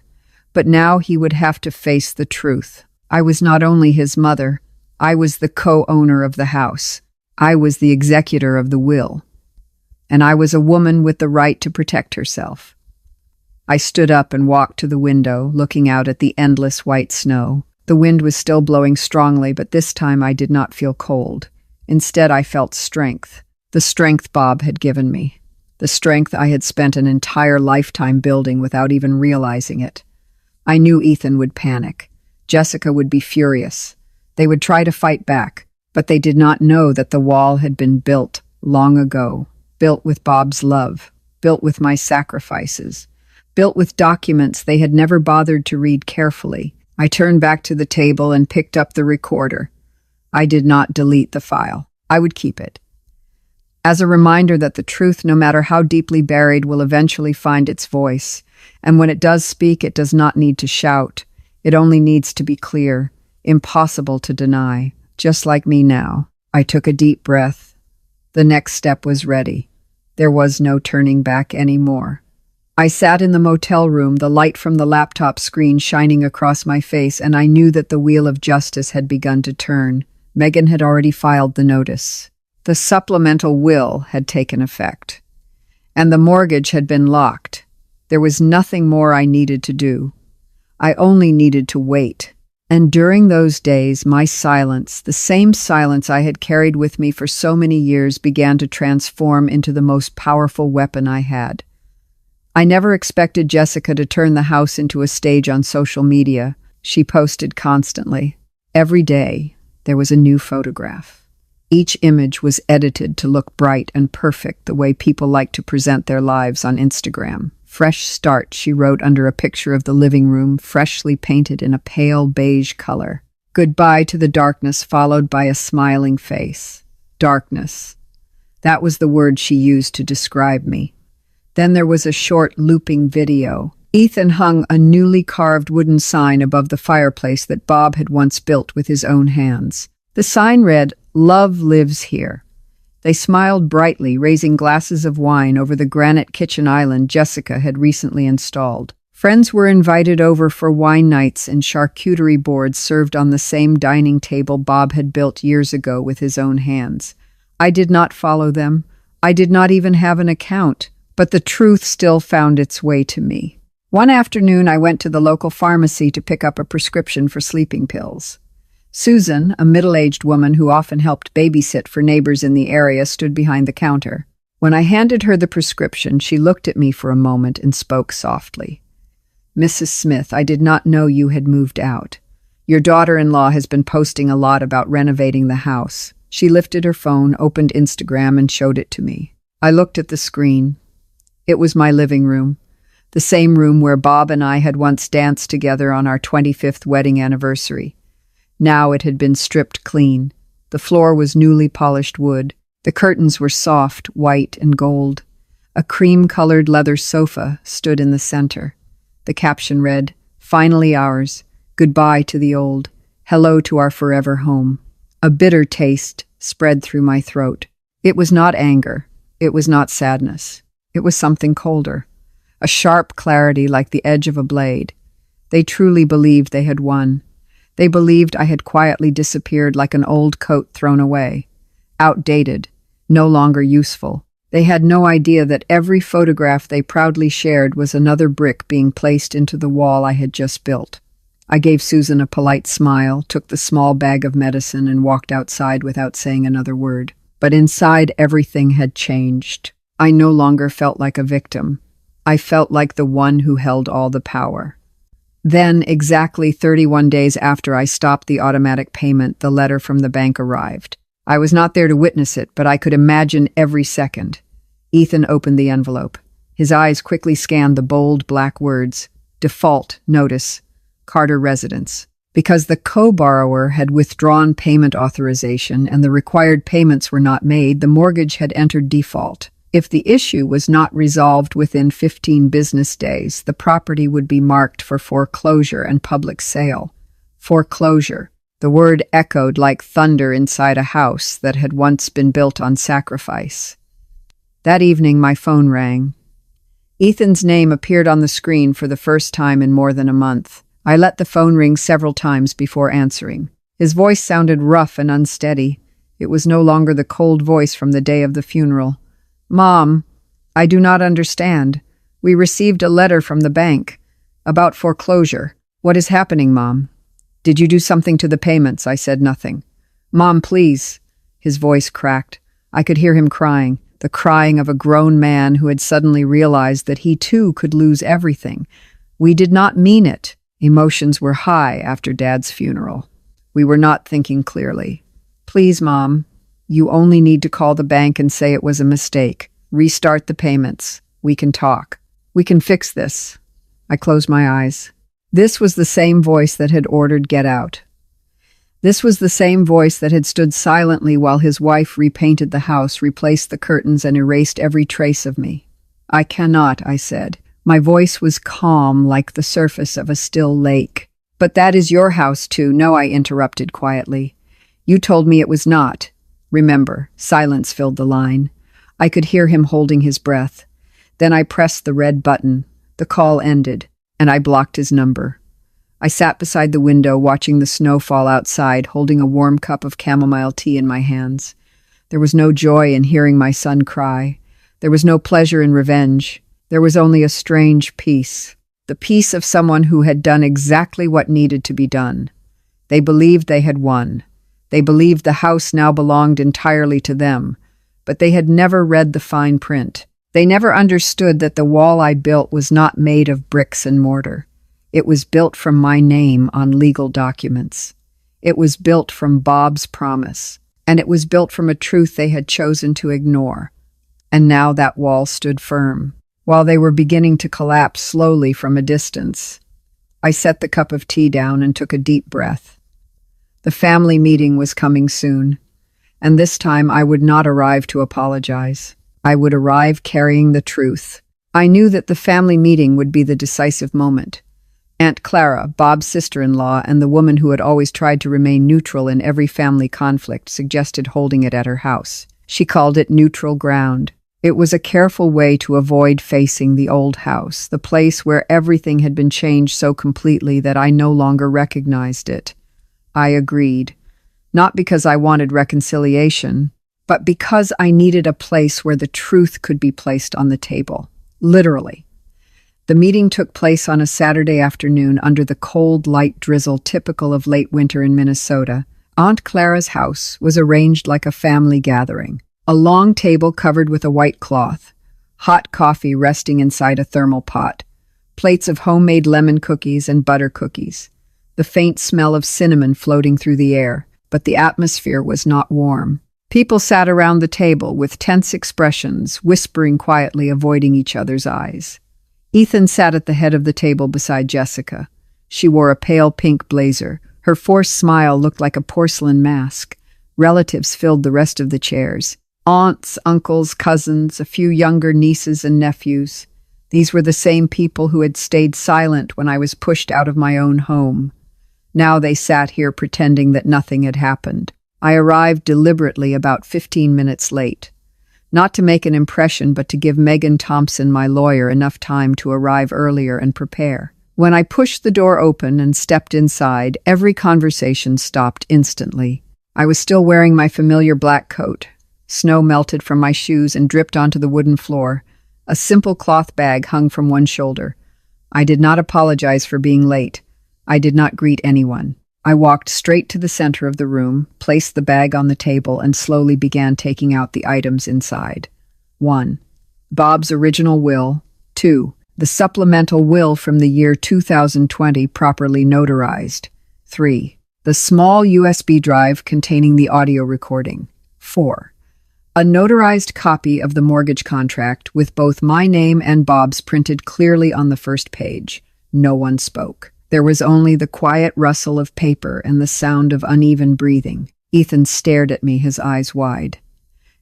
But now he would have to face the truth. I was not only his mother, I was the co-owner of the house. I was the executor of the will. And I was a woman with the right to protect herself. I stood up and walked to the window, looking out at the endless white snow. The wind was still blowing strongly, but this time I did not feel cold. Instead, I felt strength. The strength Bob had given me. The strength I had spent an entire lifetime building without even realizing it. I knew Ethan would panic. Jessica would be furious. They would try to fight back, but they did not know that the wall had been built long ago. Built with Bob's love. Built with my sacrifices. Built with documents they had never bothered to read carefully. I turned back to the table and picked up the recorder. I did not delete the file. I would keep it. As a reminder that the truth, no matter how deeply buried, will eventually find its voice. And when it does speak, it does not need to shout. It only needs to be clear, impossible to deny, just like me now. I took a deep breath. The next step was ready. There was no turning back anymore. I sat in the motel room, the light from the laptop screen shining across my face, and I knew that the wheel of justice had begun to turn. Megan had already filed the notice. The supplemental will had taken effect, and the mortgage had been locked. There was nothing more I needed to do. I only needed to wait. And during those days, my silence, the same silence I had carried with me for so many years, began to transform into the most powerful weapon I had. I never expected Jessica to turn the house into a stage on social media. She posted constantly. Every day, there was a new photograph. Each image was edited to look bright and perfect, the way people like to present their lives on Instagram. Fresh start, she wrote under a picture of the living room, freshly painted in a pale beige color. Goodbye to the darkness, followed by a smiling face. Darkness. That was the word she used to describe me. Then there was a short, looping video. Ethan hung a newly carved wooden sign above the fireplace that Bob had once built with his own hands. The sign read, "Love lives here." They smiled brightly, raising glasses of wine over the granite kitchen island Jessica had recently installed. Friends were invited over for wine nights and charcuterie boards served on the same dining table Bob had built years ago with his own hands. I did not follow them. I did not even have an account, but the truth still found its way to me. One afternoon, I went to the local pharmacy to pick up a prescription for sleeping pills. Susan, a middle-aged woman who often helped babysit for neighbors in the area, stood behind the counter. When I handed her the prescription, she looked at me for a moment and spoke softly. "Mrs. Smith, I did not know you had moved out. Your daughter-in-law has been posting a lot about renovating the house." She lifted her phone, opened Instagram, and showed it to me. I looked at the screen. It was my living room, the same room where Bob and I had once danced together on our 25th wedding anniversary. Now it had been stripped clean. The floor was newly polished wood. The curtains were soft, white, and gold. A cream-colored leather sofa stood in the center. The caption read, "Finally ours. Goodbye to the old. Hello to our forever home." A bitter taste spread through my throat. It was not anger. It was not sadness. It was something colder. A sharp clarity like the edge of a blade. They truly believed they had won. They believed I had quietly disappeared like an old coat thrown away. Outdated. No longer useful. They had no idea that every photograph they proudly shared was another brick being placed into the wall I had just built. I gave Susan a polite smile, took the small bag of medicine, and walked outside without saying another word. But inside, everything had changed. I no longer felt like a victim. I felt like the one who held all the power. Then, exactly 31 days after I stopped the automatic payment, the letter from the bank arrived. I was not there to witness it, but I could imagine every second. Ethan opened the envelope. His eyes quickly scanned the bold black words, "Default Notice, Carter Residence." Because the co-borrower had withdrawn payment authorization and the required payments were not made, the mortgage had entered default. If the issue was not resolved within 15 business days, the property would be marked for foreclosure and public sale. Foreclosure. The word echoed like thunder inside a house that had once been built on sacrifice. That evening, my phone rang. Ethan's name appeared on the screen for the first time in more than a month. I let the phone ring several times before answering. His voice sounded rough and unsteady. It was no longer the cold voice from the day of the funeral. "Mom, I do not understand. We received a letter from the bank about foreclosure. What is happening, Mom? Did you do something to the payments?" I said nothing. "Mom, please." His voice cracked. I could hear him crying, the crying of a grown man who had suddenly realized that he too could lose everything. We did not mean it. Emotions were high after Dad's funeral. We were not thinking clearly. "Please, Mom, you only need to call the bank and say it was a mistake. Restart the payments. We can talk. We can fix this." I closed my eyes. This was the same voice that had ordered "Get out." This was the same voice that had stood silently while his wife repainted the house, replaced the curtains, and erased every trace of me. "I cannot," I said. My voice was calm like the surface of a still lake. "But that is your house too." "No," I interrupted quietly. "You told me it was not." "Remember." Silence filled the line. I could hear him holding his breath. Then I pressed the red button. The call ended, and I blocked his number. I sat beside the window watching the snow fall outside, holding a warm cup of chamomile tea in my hands. There was no joy in hearing my son cry. There was no pleasure in revenge. There was only a strange peace. The peace of someone who had done exactly what needed to be done. They believed they had won. They believed the house now belonged entirely to them. But they had never read the fine print. They never understood that the wall I built was not made of bricks and mortar. It was built from my name on legal documents. It was built from Bob's promise. And it was built from a truth they had chosen to ignore. And now that wall stood firm, while they were beginning to collapse slowly from a distance. I set the cup of tea down and took a deep breath. The family meeting was coming soon, and this time I would not arrive to apologize. I would arrive carrying the truth. I knew that the family meeting would be the decisive moment. Aunt Clara, Bob's sister-in-law, and the woman who had always tried to remain neutral in every family conflict, suggested holding it at her house. She called it neutral ground. It was a careful way to avoid facing the old house, the place where everything had been changed so completely that I no longer recognized it. I agreed, not because I wanted reconciliation, but because I needed a place where the truth could be placed on the table. Literally. The meeting took place on a Saturday afternoon under the cold, light drizzle typical of late winter in Minnesota. Aunt Clara's house was arranged like a family gathering. A long table covered with a white cloth, hot coffee resting inside a thermal pot, plates of homemade lemon cookies and butter cookies, the faint smell of cinnamon floating through the air, but the atmosphere was not warm. People sat around the table with tense expressions, whispering quietly, avoiding each other's eyes. Ethan sat at the head of the table beside Jessica. She wore a pale pink blazer. Her forced smile looked like a porcelain mask. Relatives filled the rest of the chairs. Aunts, uncles, cousins, a few younger nieces and nephews. These were the same people who had stayed silent when I was pushed out of my own home. Now they sat here pretending that nothing had happened. I arrived deliberately about 15 minutes late. Not to make an impression, but to give Megan Thompson, my lawyer, enough time to arrive earlier and prepare. When I pushed the door open and stepped inside, every conversation stopped instantly. I was still wearing my familiar black coat. Snow melted from my shoes and dripped onto the wooden floor. A simple cloth bag hung from one shoulder. I did not apologize for being late. I did not greet anyone. I walked straight to the center of the room, placed the bag on the table, and slowly began taking out the items inside. 1. Bob's original will. 2. The supplemental will from the year 2020 properly notarized. 3. The small USB drive containing the audio recording. 4. A notarized copy of the mortgage contract with both my name and Bob's printed clearly on the first page. No one spoke. There was only the quiet rustle of paper and the sound of uneven breathing. Ethan stared at me, his eyes wide.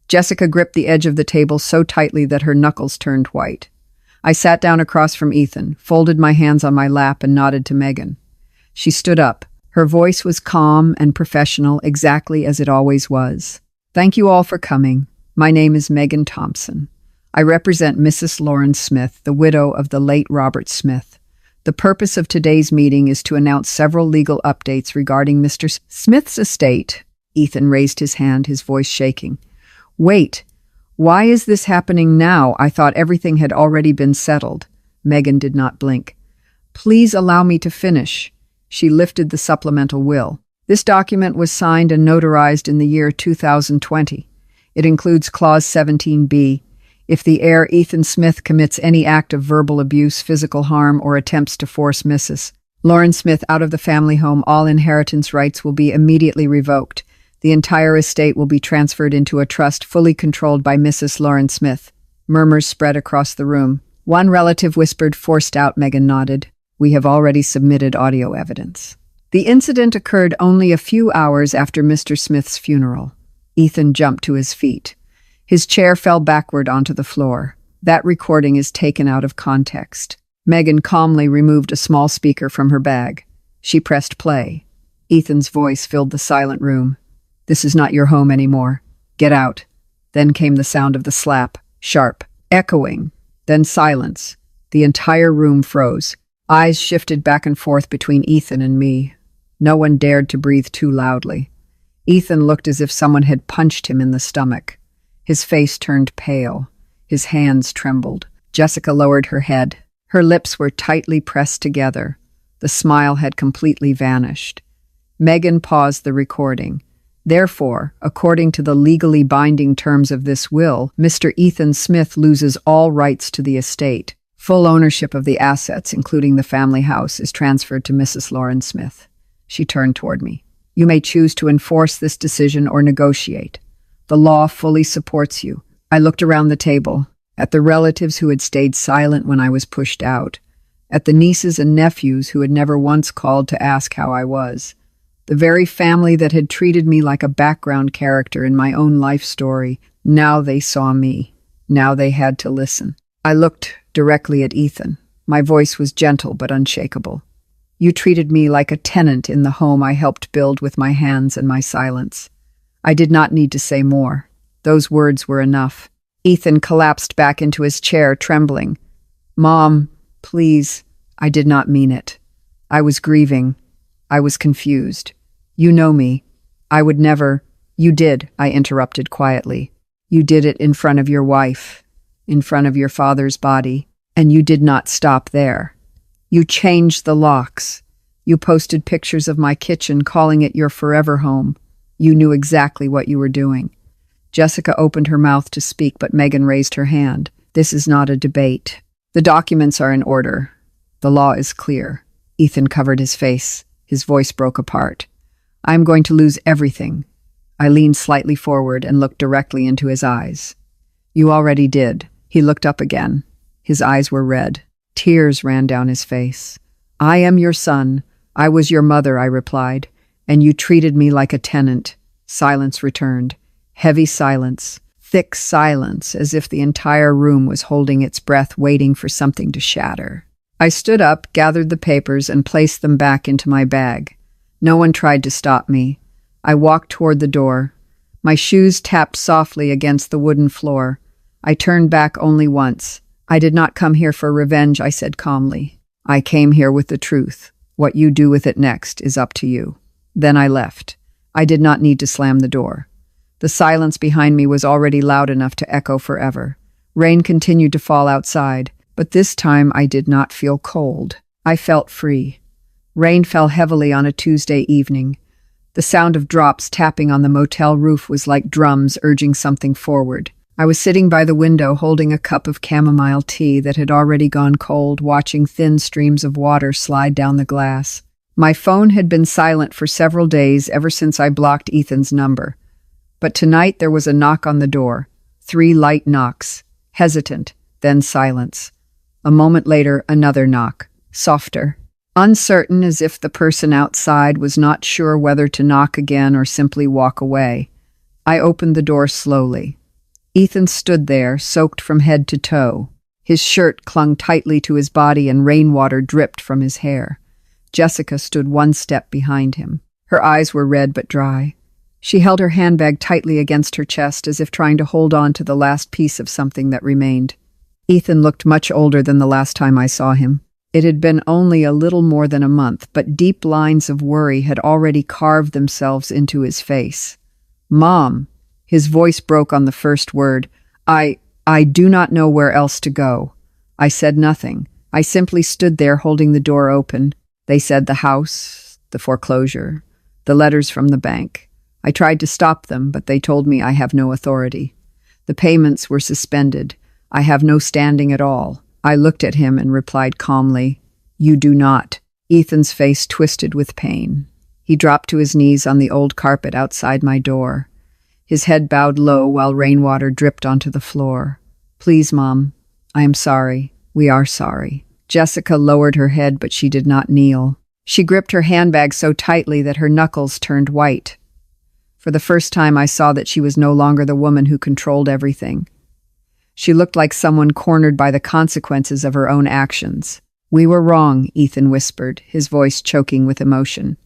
Jessica gripped the edge of the table so tightly that her knuckles turned white. I sat down across from Ethan, folded my hands on my lap, and nodded to Megan. She stood up. Her voice was calm and professional, exactly as it always was. Thank you all for coming. My name is Megan Thompson. I represent Mrs. Lauren Smith, the widow of the late Robert Smith. The purpose of today's meeting is to announce several legal updates regarding Mr. Smith's estate. Ethan raised his hand, his voice shaking. Wait, why is this happening now? I thought everything had already been settled. Megan did not blink. Please allow me to finish. She lifted the supplemental will. This document was signed and notarized in the year 2020. It includes Clause 17B. If the heir, Ethan Smith, commits any act of verbal abuse, physical harm, or attempts to force Mrs. Lauren Smith out of the family home, all inheritance rights will be immediately revoked. The entire estate will be transferred into a trust fully controlled by Mrs. Lauren Smith. Murmurs spread across the room. One relative whispered, forced out. Megan nodded. We have already submitted audio evidence. The incident occurred only a few hours after Mr. Smith's funeral. Ethan jumped to his feet. His chair fell backward onto the floor. That recording is taken out of context. Megan calmly removed a small speaker from her bag. She pressed play. Ethan's voice filled the silent room. This is not your home anymore. Get out. Then came the sound of the slap, sharp, echoing, then silence. The entire room froze. Eyes shifted back and forth between Ethan and me. No one dared to breathe too loudly. Ethan looked as if someone had punched him in the stomach. His face turned pale. His hands trembled. Jessica lowered her head. Her lips were tightly pressed together. The smile had completely vanished. Megan paused the recording. Therefore, according to the legally binding terms of this will, Mr. Ethan Smith loses all rights to the estate. Full ownership of the assets, including the family house, is transferred to Mrs. Lauren Smith. She turned toward me. You may choose to enforce this decision or negotiate. The law fully supports you. I looked around the table, at the relatives who had stayed silent when I was pushed out, at the nieces and nephews who had never once called to ask how I was, the very family that had treated me like a background character in my own life story. Now they saw me. Now they had to listen. I looked directly at Ethan. My voice was gentle but unshakable. You treated me like a tenant in the home I helped build with my hands and my silence. I did not need to say more. Those words were enough. Ethan collapsed back into his chair, trembling. Mom, please. I did not mean it. I was grieving. I was confused. You know me. I would never— You did, I interrupted quietly. You did it in front of your wife, in front of your father's body, and you did not stop there. You changed the locks. You posted pictures of my kitchen, calling it your forever home. You knew exactly what you were doing. Jessica opened her mouth to speak, but Megan raised her hand. This is not a debate. The documents are in order. The law is clear. Ethan covered his face. His voice broke apart. I am going to lose everything. I leaned slightly forward and looked directly into his eyes. You already did. He looked up again. His eyes were red. Tears ran down his face. I am your son. I was your mother, I replied, and you treated me like a tenant. Silence returned. Heavy silence. Thick silence, as if the entire room was holding its breath, waiting for something to shatter. I stood up, gathered the papers, and placed them back into my bag. No one tried to stop me. I walked toward the door. My shoes tapped softly against the wooden floor. I turned back only once. I did not come here for revenge, I said calmly. I came here with the truth. What you do with it next is up to you. Then I left. I did not need to slam the door. The silence behind me was already loud enough to echo forever. Rain continued to fall outside, but this time I did not feel cold. I felt free. Rain fell heavily on a Tuesday evening. The sound of drops tapping on the motel roof was like drums urging something forward. I was sitting by the window holding a cup of chamomile tea that had already gone cold, watching thin streams of water slide down the glass. My phone had been silent for several days, ever since I blocked Ethan's number. But tonight there was a knock on the door. 3 light knocks. Hesitant, then silence. A moment later, another knock. Softer. Uncertain, as if the person outside was not sure whether to knock again or simply walk away. I opened the door slowly. Ethan stood there, soaked from head to toe. His shirt clung tightly to his body and rainwater dripped from his hair. Jessica stood one step behind him. Her eyes were red but dry. She held her handbag tightly against her chest, as if trying to hold on to the last piece of something that remained. Ethan looked much older than the last time I saw him. It had been only a little more than a month, but deep lines of worry had already carved themselves into his face. Mom! His voice broke on the first word. I do not know where else to go. I said nothing. I simply stood there holding the door open. They said the house, the foreclosure, the letters from the bank. I tried to stop them, but they told me I have no authority. The payments were suspended. I have no standing at all. I looked at him and replied calmly, You do not. Ethan's face twisted with pain. He dropped to his knees on the old carpet outside my door. His head bowed low while rainwater dripped onto the floor. Please, Mom. I am sorry. We are sorry. Jessica lowered her head, but she did not kneel. She gripped her handbag so tightly that her knuckles turned white. For the first time, I saw that she was no longer the woman who controlled everything. She looked like someone cornered by the consequences of her own actions. We were wrong, Ethan whispered, his voice choking with emotion.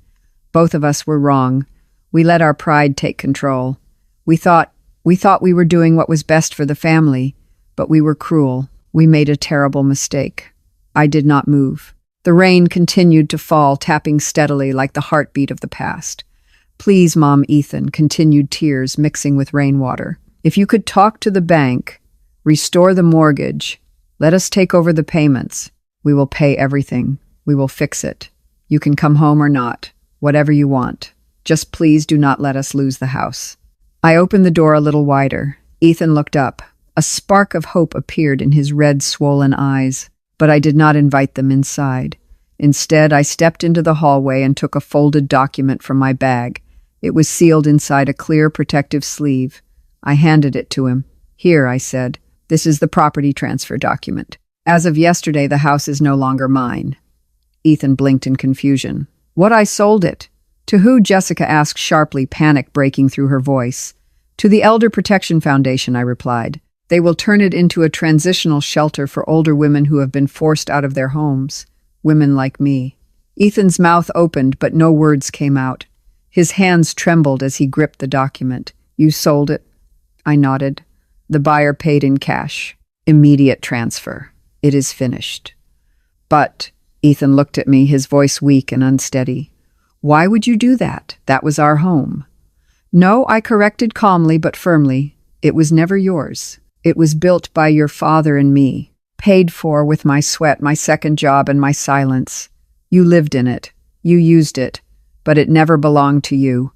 Both of us were wrong. We let our pride take control. We thought we were doing what was best for the family, but we were cruel. We made a terrible mistake. I did not move. The rain continued to fall, tapping steadily like the heartbeat of the past. Please, Mom, Ethan, continued, tears mixing with rainwater. If you could talk to the bank, restore the mortgage, let us take over the payments. We will pay everything. We will fix it. You can come home or not, whatever you want. Just please do not let us lose the house. I opened the door a little wider. Ethan looked up. A spark of hope appeared in his red, swollen eyes, but I did not invite them inside. Instead, I stepped into the hallway and took a folded document from my bag. It was sealed inside a clear, protective sleeve. I handed it to him. Here, I said, this is the property transfer document. As of yesterday, the house is no longer mine. Ethan blinked in confusion. What? I sold it? To who? Jessica asked sharply, panic breaking through her voice. To the Elder Protection Foundation, I replied. They will turn it into a transitional shelter for older women who have been forced out of their homes. Women like me. Ethan's mouth opened, but no words came out. His hands trembled as he gripped the document. You sold it? I nodded. The buyer paid in cash. Immediate transfer. It is finished. But, Ethan looked at me, his voice weak and unsteady. Why would you do that? That was our home. No, I corrected calmly but firmly. It was never yours. It was built by your father and me. Paid for with my sweat, my second job, and my silence. You lived in it. You used it. But it never belonged to you.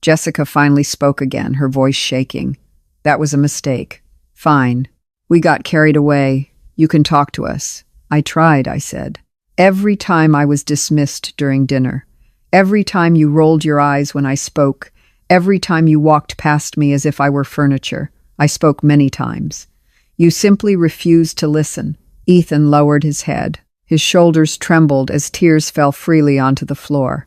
Jessica finally spoke again, her voice shaking. That was a mistake. Fine. We got carried away. You can talk to us. I tried, I said. Every time I was dismissed during dinner. Every time you rolled your eyes when I spoke. Every time you walked past me as if I were furniture. I spoke many times. You simply refused to listen. Ethan lowered his head. His shoulders trembled as tears fell freely onto the floor.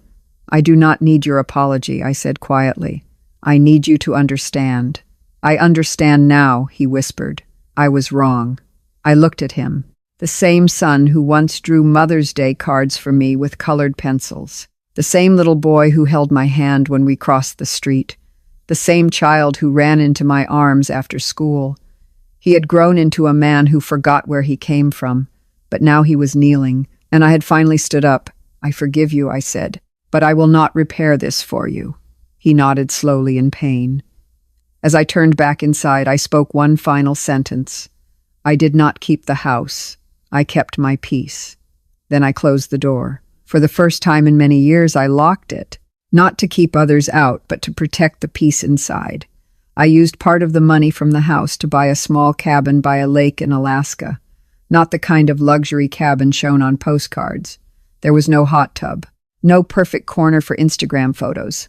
I do not need your apology, I said quietly. I need you to understand. I understand now, he whispered. I was wrong. I looked at him. The same son who once drew Mother's Day cards for me with colored pencils. The same little boy who held my hand when we crossed the street. The same child who ran into my arms after school. He had grown into a man who forgot where he came from, but now he was kneeling, and I had finally stood up. I forgive you, I said, but I will not repair this for you. He nodded slowly in pain. As I turned back inside, I spoke one final sentence. I did not keep the house. I kept my peace. Then I closed the door. For the first time in many years, I locked it. Not to keep others out, but to protect the peace inside. I used part of the money from the house to buy a small cabin by a lake in Alaska. Not the kind of luxury cabin shown on postcards. There was no hot tub. No perfect corner for Instagram photos.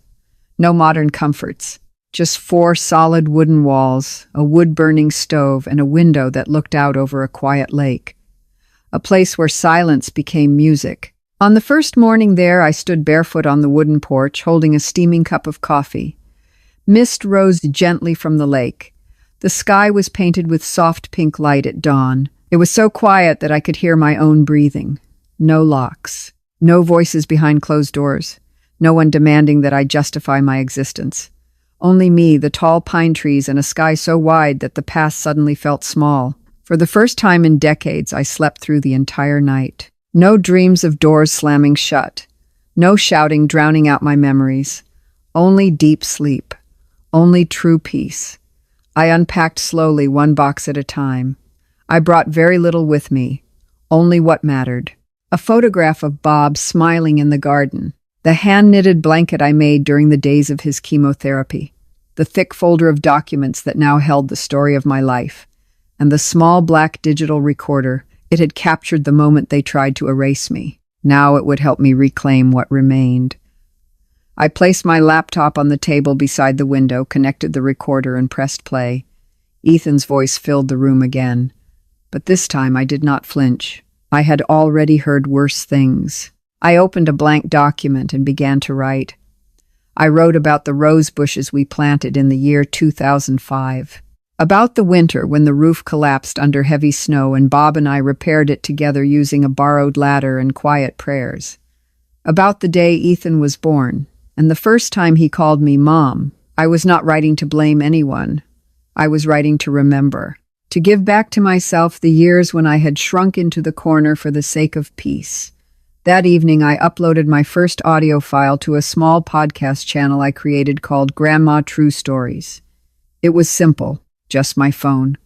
No modern comforts. Just 4 solid wooden walls, a wood-burning stove, and a window that looked out over a quiet lake. A place where silence became music. On the first morning there, I stood barefoot on the wooden porch, holding a steaming cup of coffee. Mist rose gently from the lake. The sky was painted with soft pink light at dawn. It was so quiet that I could hear my own breathing. No locks. No voices behind closed doors. No one demanding that I justify my existence. Only me, the tall pine trees, and a sky so wide that the past suddenly felt small. For the first time in decades, I slept through the entire night. No dreams of doors slamming shut. No shouting drowning out my memories. Only deep sleep. Only true peace. I unpacked slowly, one box at a time. I brought very little with me. Only what mattered. A photograph of Bob smiling in the garden. The hand-knitted blanket I made during the days of his chemotherapy. The thick folder of documents that now held the story of my life. And the small black digital recorder. It had captured the moment they tried to erase me. Now it would help me reclaim what remained. I placed my laptop on the table beside the window, connected the recorder, and pressed play. Ethan's voice filled the room again. But this time I did not flinch. I had already heard worse things. I opened a blank document and began to write. I wrote about the rose bushes we planted in the year 2005. About the winter when the roof collapsed under heavy snow and Bob and I repaired it together using a borrowed ladder and quiet prayers. About the day Ethan was born, and the first time he called me Mom. I was not writing to blame anyone. I was writing to remember. To give back to myself the years when I had shrunk into the corner for the sake of peace. That evening, I uploaded my first audio file to a small podcast channel I created called Grandma True Stories. It was simple, just my phone,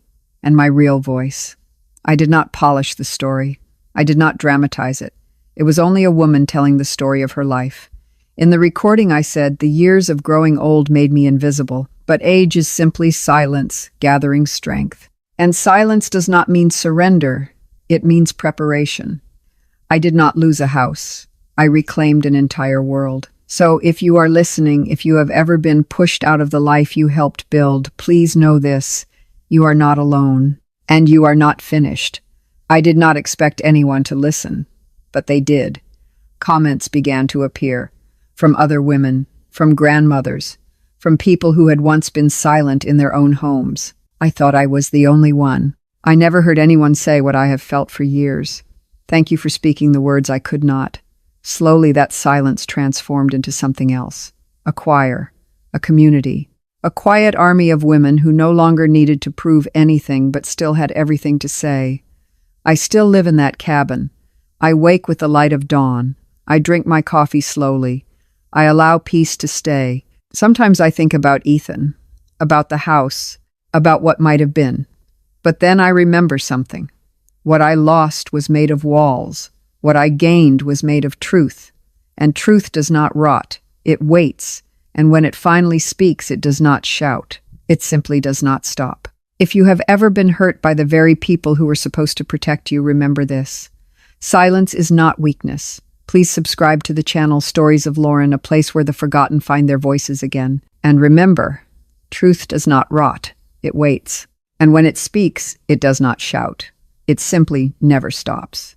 and my real voice. I did not polish the story. I did not dramatize it. It was only a woman telling the story of her life. In the recording I said, the years of growing old made me invisible, but age is simply silence, gathering strength. And silence does not mean surrender, it means preparation. I did not lose a house. I reclaimed an entire world. So if you are listening, if you have ever been pushed out of the life you helped build, please know this. You are not alone, and you are not finished. I did not expect anyone to listen, but they did. Comments began to appear, from other women, from grandmothers, from people who had once been silent in their own homes. I thought I was the only one. I never heard anyone say what I have felt for years. Thank you for speaking the words I could not. Slowly that silence transformed into something else. A choir, a community, A quiet army of women who no longer needed to prove anything but still had everything to say. I still live in that cabin. I wake with the light of dawn. I drink my coffee slowly. I allow peace to stay. Sometimes I think about Ethan, about the house, about what might have been. But then I remember something. What I lost was made of walls. What I gained was made of truth. And truth does not rot. It waits. And when it finally speaks, it does not shout. It simply does not stop. If you have ever been hurt by the very people who were supposed to protect you, remember this. Silence is not weakness. Please subscribe to the channel Stories of Lauren, a place where the forgotten find their voices again. And remember, truth does not rot. It waits. And when it speaks, it does not shout. It simply never stops.